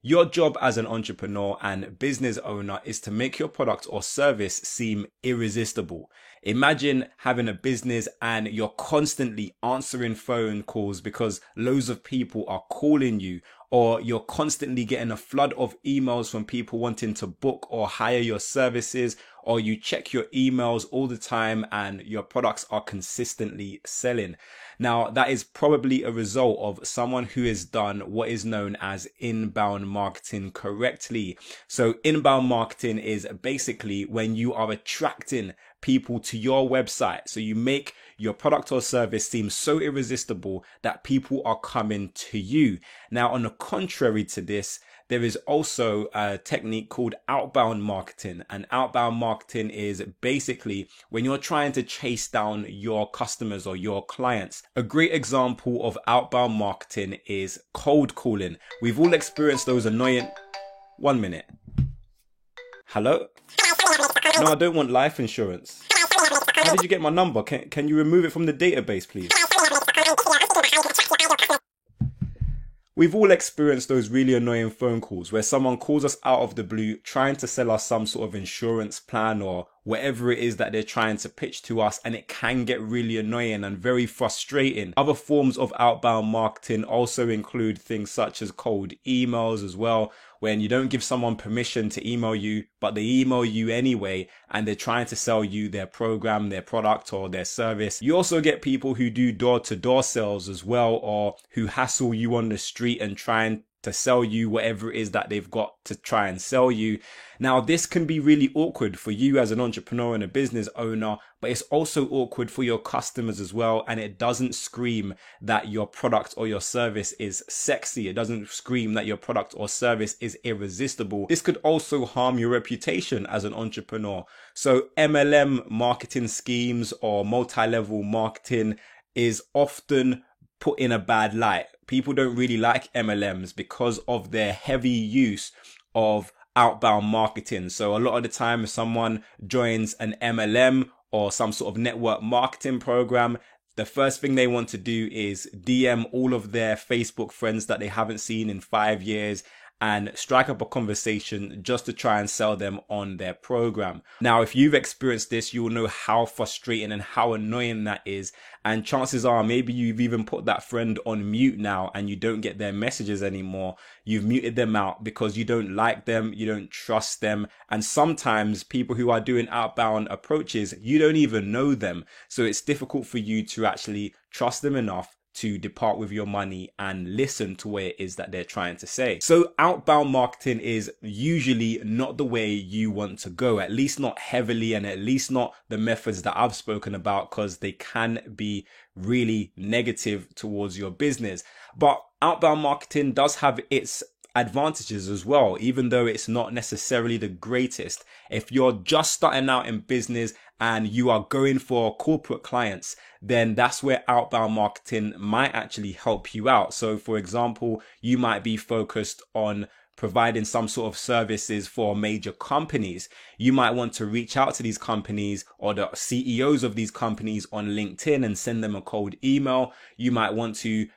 Your job as an entrepreneur and business owner is to make your product or service seem irresistible. Imagine having a business and you're constantly answering phone calls because loads of people are calling you, or you're constantly getting a flood of emails from people wanting to book or hire your services, or you check your emails all the time and your products are consistently selling. Now, that is probably a result of someone who has done what is known as inbound marketing correctly. So inbound marketing is basically when you are attracting people to your website. So you make your product or service seem so irresistible that people are coming to you. Now, on the contrary to this, there is also a technique called outbound marketing. And outbound marketing is basically when you're trying to chase down your customers or your clients. A great example of outbound marketing is cold calling. We've all experienced those annoying... 1 minute. Hello? No, I don't want life insurance. How did you get my number? Can you remove it from the database, please? We've all experienced those really annoying phone calls where someone calls us out of the blue trying to sell us some sort of insurance plan or whatever it is that they're trying to pitch to us, and it can get really annoying and very frustrating. Other forms of outbound marketing also include things such as cold emails as well, when you don't give someone permission to email you, but they email you anyway, and they're trying to sell you their program, their product, or their service. You also get people who do door-to-door sales as well, or who hassle you on the street and try to sell you whatever it is that they've got to try and sell you. Now, this can be really awkward for you as an entrepreneur and a business owner, but it's also awkward for your customers as well. And it doesn't scream that your product or your service is sexy. It doesn't scream that your product or service is irresistible. This could also harm your reputation as an entrepreneur. So MLM marketing schemes or multi-level marketing is often put in a bad light. People don't really like MLMs because of their heavy use of outbound marketing. So a lot of the time, if someone joins an MLM or some sort of network marketing program, the first thing they want to do is DM all of their Facebook friends that they haven't seen in 5 years and strike up a conversation just to try and sell them on their program. Now, if you've experienced this, you will know how frustrating and how annoying that is. And chances are maybe you've even put that friend on mute now and you don't get their messages anymore. You've muted them out because you don't like them, you don't trust them. And sometimes people who are doing outbound approaches, you don't even know them. So it's difficult for you to actually trust them enough to depart with your money and listen to what it is that they're trying to say. So outbound marketing is usually not the way you want to go, at least not heavily, and at least not the methods that I've spoken about, because they can be really negative towards your business. But outbound marketing does have its advantages as well, even though it's not necessarily the greatest. If you're just starting out in business and you are going for corporate clients, then that's where outbound marketing might actually help you out. So for example, you might be focused on providing some sort of services for major companies. You might want to reach out to these companies or the CEOs of these companies on LinkedIn and send them a cold email. You might want to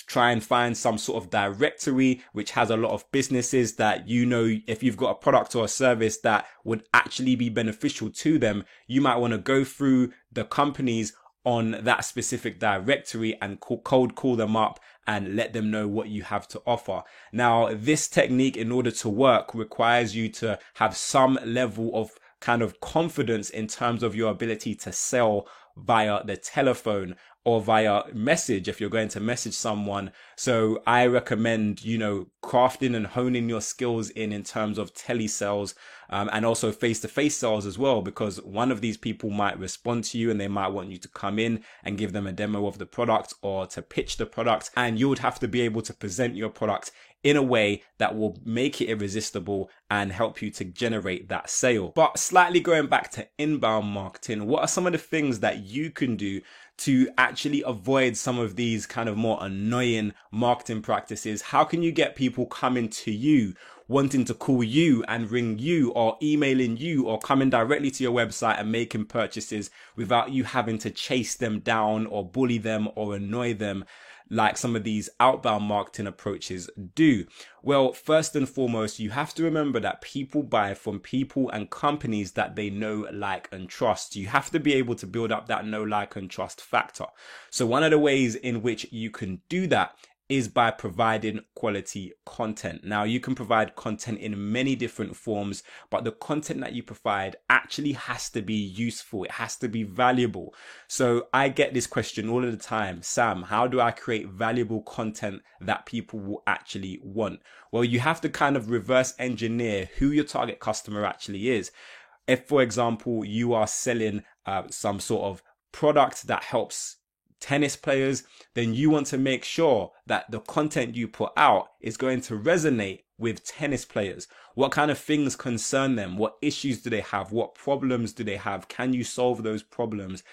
try and find some sort of directory which has a lot of businesses that, you know, if you've got a product or a service that would actually be beneficial to them, you might want to go through the companies on that specific directory and cold call them up and let them know what you have to offer. Now, this technique, in order to work, requires you to have some level of kind of confidence in terms of your ability to sell via the telephone or via message if you're going to message someone. So I recommend, you know, crafting and honing your skills in terms of telesales and also face-to-face sales as well, because one of these people might respond to you and they might want you to come in and give them a demo of the product or to pitch the product, and you would have to be able to present your product in a way that will make it irresistible and help you to generate that sale. But slightly going back to inbound marketing, what are some of the things that you can do to actually avoid some of these kind of more annoying marketing practices? How can you get people coming to you, wanting to call you and ring you or emailing you or coming directly to your website and making purchases without you having to chase them down or bully them or annoy them? like some of these outbound marketing approaches do? Well, first and foremost, you have to remember that people buy from people and companies that they know, like, and trust. You have to be able to build up that know, like, and trust factor. So one of the ways in which you can do that is by providing quality content. Now, you can provide content in many different forms, but the content that you provide actually has to be useful. It has to be valuable. So I get this question all of the time: Sam, how do I create valuable content that people will actually want? Well, you have to kind of reverse engineer who your target customer actually is. If, for example, you are selling some sort of product that helps tennis players, then you want to make sure that the content you put out is going to resonate with tennis players. What kind of things concern them? What issues do they have? What problems do they have? Can you solve those problems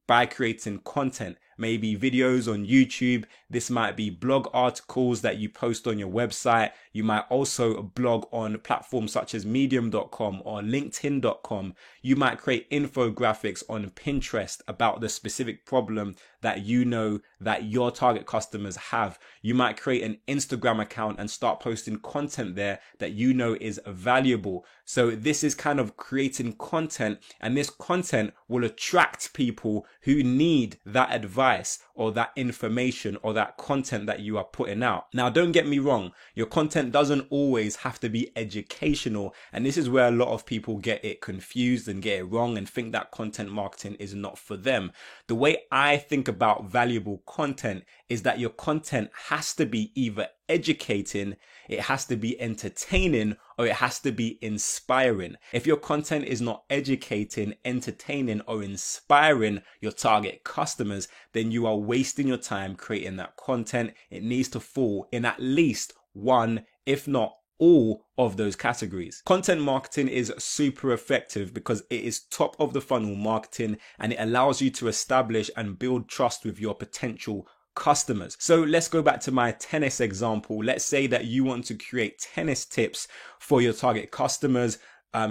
by creating content? Maybe videos on YouTube. This might be blog articles that you post on your website. You might also blog on platforms such as medium.com or linkedin.com. You might create infographics on Pinterest about the specific problem that you know that your target customers have. You might create an Instagram account and start posting content there that you know is valuable. So this is kind of creating content, and this content will attract people who need that advice or that information or that content that you are putting out. Now, don't get me wrong, your content doesn't always have to be educational, and this is where a lot of people get it confused and get it wrong and think that content marketing is not for them. The way I think about valuable content is that your content has to be either educating, it has to be entertaining, or it has to be inspiring. If your content is not educating, entertaining, or inspiring your target customers, then you are wasting your time creating that content. It needs to fall in at least one, if not all, of those categories. Content marketing is super effective because it is top of the funnel marketing, and it allows you to establish and build trust with your potential customers. So let's go back to my tennis example. Let's say that you want to create tennis tips for your target customers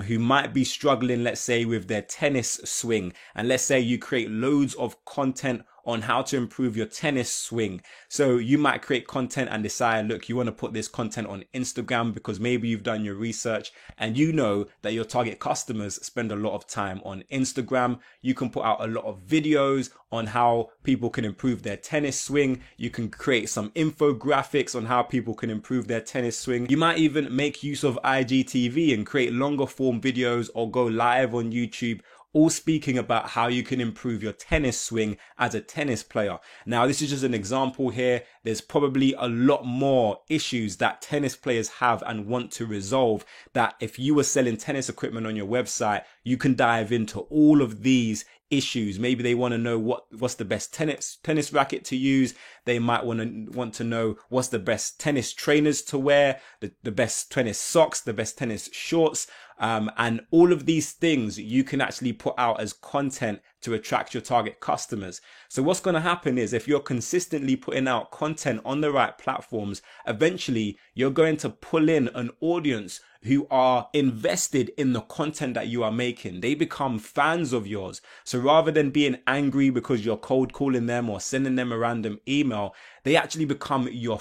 who might be struggling, let's say, with their tennis swing. And let's say you create loads of content on how to improve your tennis swing. So you might create content and decide, look, you want to put this content on Instagram because maybe you've done your research and you know that your target customers spend a lot of time on Instagram. You can put out a lot of videos on how people can improve their tennis swing. You can create some infographics on how people can improve their tennis swing. You might even make use of IGTV and create longer form videos or go live on YouTube, all speaking about how you can improve your tennis swing as a tennis player. Now, this is just an example here. There's probably a lot more issues that tennis players have and want to resolve, that if you were selling tennis equipment on your website, you can dive into all of these issues. Maybe they want to know what's the best tennis racket to use. They might want to know what's the best tennis trainers to wear, the best tennis socks, the best tennis shorts. And all of these things you can actually put out as content to attract your target customers. So what's going to happen is, if you're consistently putting out content on the right platforms, eventually you're going to pull in an audience who are invested in the content that you are making. They become fans of yours. So rather than being angry because you're cold calling them or sending them a random email, they actually become your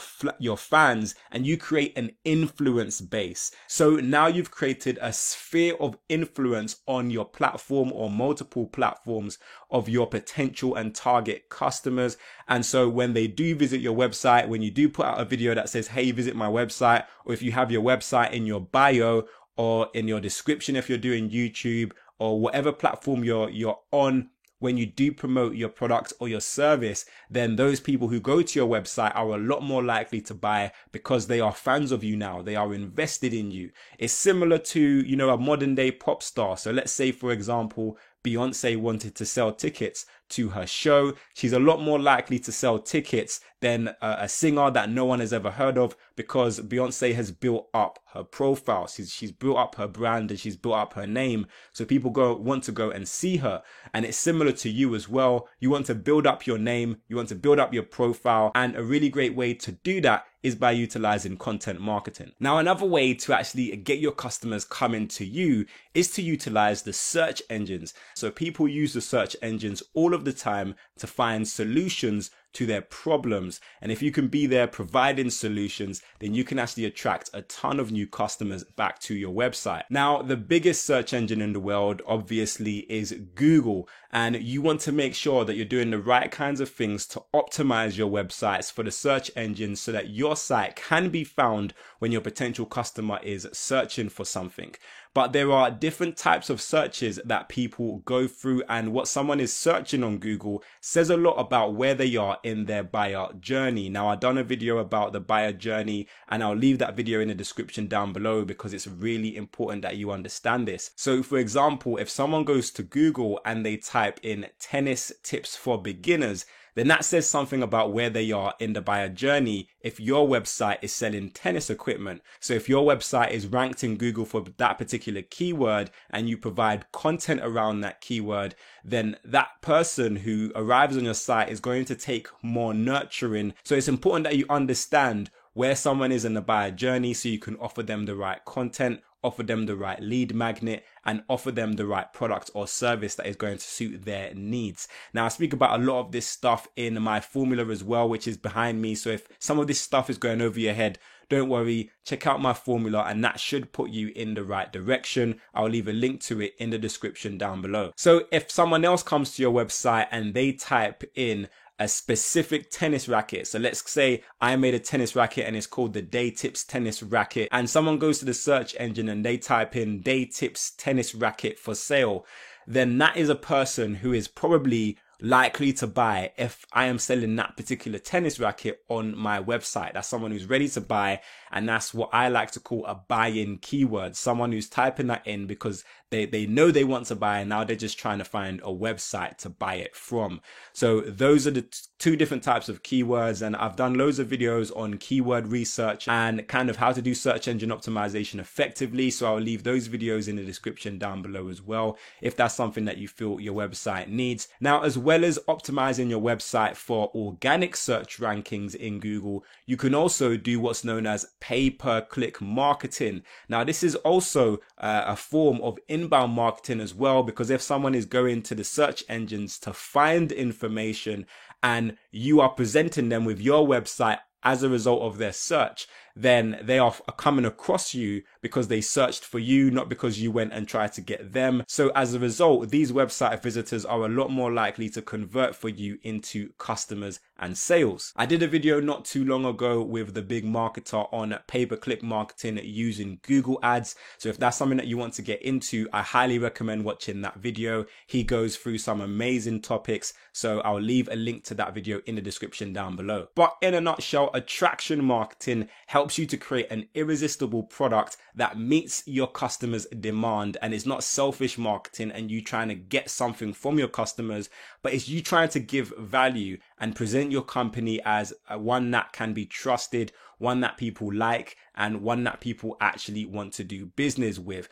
fans, and you create an influence base. So now you've created a sphere of influence on your platform or multiple platforms of your potential and target customers. And so when they do visit your website, when you do put out a video that says, hey, visit my website, or if you have your website in your bio or in your description, if you're doing YouTube or whatever platform you're on, when you do promote your product or your service, then those people who go to your website are a lot more likely to buy because they are fans of you now. They are invested in you. It's similar to, a modern day pop star. So let's say, for example, Beyonce wanted to sell tickets to her show. She's a lot more likely to sell tickets than a singer that no one has ever heard of, because Beyonce has built up her profile. She's built up her brand and she's built up her name. So people want to go and see her. And it's similar to you as well. You want to build up your name. You want to build up your profile. And a really great way to do that is by utilizing content marketing. Now, another way to actually get your customers coming to you is to utilize the search engines. So people use the search engines all of the time to find solutions to their problems. And if you can be there providing solutions, then you can actually attract a ton of new customers back to your website. Now, the biggest search engine in the world obviously is Google, and you want to make sure that you're doing the right kinds of things to optimize your websites for the search engine so that your site can be found when your potential customer is searching for something. But there are different types of searches that people go through, and what someone is searching on Google says a lot about where they are in their buyer journey. Now, I've done a video about the buyer journey, and I'll leave that video in the description down below because it's really important that you understand this. So for example, if someone goes to Google and they type in tennis tips for beginners, then that says something about where they are in the buyer journey if your website is selling tennis equipment. So if your website is ranked in Google for that particular keyword and you provide content around that keyword, then that person who arrives on your site is going to take more nurturing. So it's important that you understand where someone is in the buyer journey so you can offer them the right content, offer them the right lead magnet, and offer them the right product or service that is going to suit their needs. Now, I speak about a lot of this stuff in my formula as well, which is behind me. So if some of this stuff is going over your head, don't worry, check out my formula and that should put you in the right direction. I'll leave a link to it in the description down below. So if someone else comes to your website and they type in a specific tennis racket. So let's say I made a tennis racket and it's called the Day Tips tennis racket, and someone goes to the search engine and they type in Day Tips tennis racket for sale, then that is a person who is probably likely to buy if I am selling that particular tennis racket on my website. That's someone who's ready to buy, and that's what I like to call a buy-in keyword. Someone who's typing that in because they know they want to buy, and now they're just trying to find a website to buy it from. So those are the two different types of keywords, and I've done loads of videos on keyword research and kind of how to do search engine optimization effectively. So I'll leave those videos in the description down below as well, if that's something that you feel your website needs. Now, as well as optimizing your website for organic search rankings in Google, you can also do what's known as pay-per-click marketing. Now, this is also a form of inbound marketing as well, because if someone is going to the search engines to find information and you are presenting them with your website as a result of their search, then they are coming across you because they searched for you, not because you went and tried to get them. So as a result, these website visitors are a lot more likely to convert for you into customers and sales. I did a video not too long ago with the big marketer on pay-per-click marketing using Google ads. So if that's something that you want to get into, I highly recommend watching that video. He goes through some amazing topics. So I'll leave a link to that video in the description down below. But in a nutshell, attraction marketing helps you to create an irresistible product that meets your customers' demand, and it's not selfish marketing and you trying to get something from your customers, but it's you trying to give value and present your company as one that can be trusted, one that people like, and one that people actually want to do business with.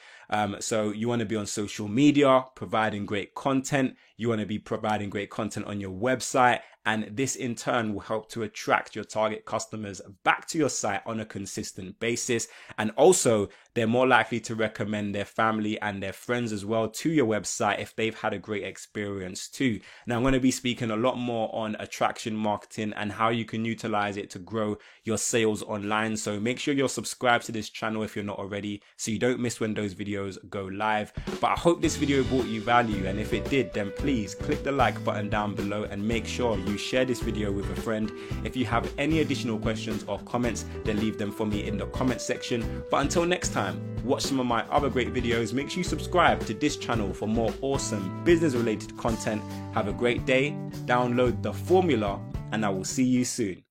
So you want to be on social media, providing great content. You want to be providing great content on your website. And this in turn will help to attract your target customers back to your site on a consistent basis. And also, they're more likely to recommend their family and their friends as well to your website if they've had a great experience too. Now, I'm going to be speaking a lot more on attraction marketing and how you can utilize it to grow your sales online. So make sure you're subscribed to this channel if you're not already, so you don't miss when those videos go live. But I hope this video brought you value, and if it did, then please click the like button down below and make sure you share this video with a friend. If you have any additional questions or comments, then leave them for me in the comment section. But until next time, watch some of my other great videos. Make sure you subscribe to this channel for more awesome business related content. Have a great day, download the formula, and I will see you soon.